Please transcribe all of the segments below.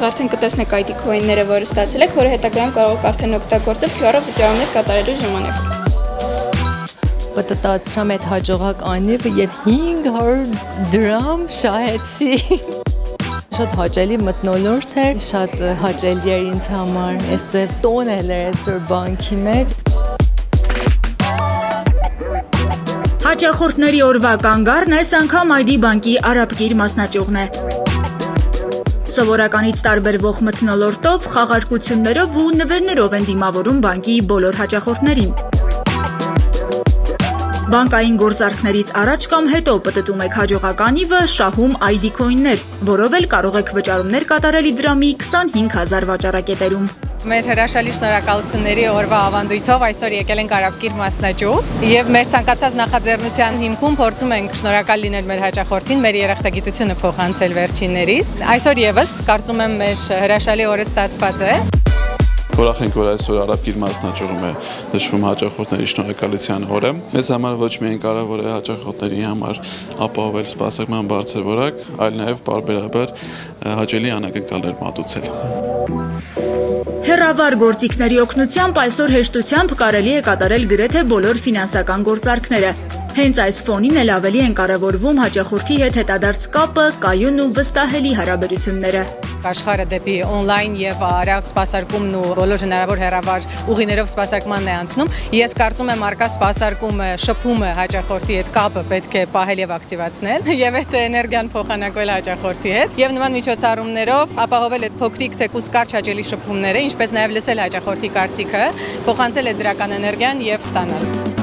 Այստեղ արդեն կտեսնեք ID coin-ները, որը ստացել եք, որը հետագայում կարող եք արդեն օգտագործել QR-ով վճարումներ կատարելու ժամանակ։ Պատտացրամ այդ հաջողակ անիվը եւ 500 դրամ շահեցի։ Շատ հաճելի մթնոլորտ էր, շատ հաճելի էր ինձ համար, այս ձև տոնել էր այսօր բանկի մեջ։ Հաճախորդների օրվա կանգառն այս անգամ ID բանկի Արաբկիր մասնաճյուղն է։ Սովորականից տարբերվող մթնոլորտով, խաղարկություններով ու նվերներով են դիմավորում բանկի բոլոր հաճախորդներին։ Բանկային գործարքներից առաջ կամ հետո պտտում եք հաջողակ անիվը, շահում ID coin-ներ, որով էլ կարող եք վճարումներ կատարել Իդրամի 25,000 վաճառակետերում։ Մեր հրաշալի շնորհակալությունների օրվա ավանդույթով այսօր եկել ենք Արաբկիր մասնաճյուղ եւ մեր ցանկացած նախաձեռնության հիմքում փորձում ենք շնորհակալ լինել մեր հաճախորդին, մեր երախտագիտությունը փոխանցել վերջիններիս։ Այսօր եւս կարծում եմ մեր հրաշալի օրը ստացված է։ Ուրախ ենք, որ այսօր Արաբկիր մասնաճյուղում է նշվում հաճախորդների շնորհակալության օրը։ Մեզ համար ոչ միայն կարևոր է հաճախորդների համար ապահովել սպասարկման բարձր որակ, այլ նաև պարբերաբար հաճելի անակնկալներ մատուցել։ Հեռավար գործիքների օգնությամբ այսօր հեշտությամբ կարելի է կատարել գրեթե բոլոր ֆինանսական գործարքները։ Հենց այս ֆոնին էլ ավելի են կարևորվում հաճախորդի հետ հետադարձ կապը, կայուն ու վստահելի հարաբերությունները։ Աշխարհը դեպի օնլայն եւ արագ սպասարկումն ու բոլոր հնարավոր հեռավար ուղիներով սպասարկմանն է անցնում։ Ես կարծում եմ արկա սպասարկումը, շփումը հաճախորդի հետ կապը պետք է պահել եւ ակտիվացնել եւ այդ էներգիան փոխանակել հաճախորդի հետ եւ նման միջոցառումներով ապահովել այդ փոքրիկ թեկուզ կարճ հաճելի շփումները, ինչպես նաեւ լսել հաճախորդի կարծիքը, փոխանցել այդ դրական էներգիան եւ ստանալ։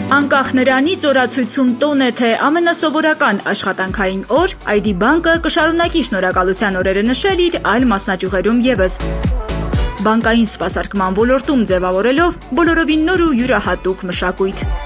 Անկախ նրանից օրացույցում տոն է թե ամենասովորական աշխատանքային օր, ID բանկը կշարունակի շնորհակալության օրերը նշել իր այլ մասնաճյուղերում եւս։ Բանկային սպասարկման ոլորտում ձևավորելով բոլորովին նոր ու յուրահատուկ մշակույթ։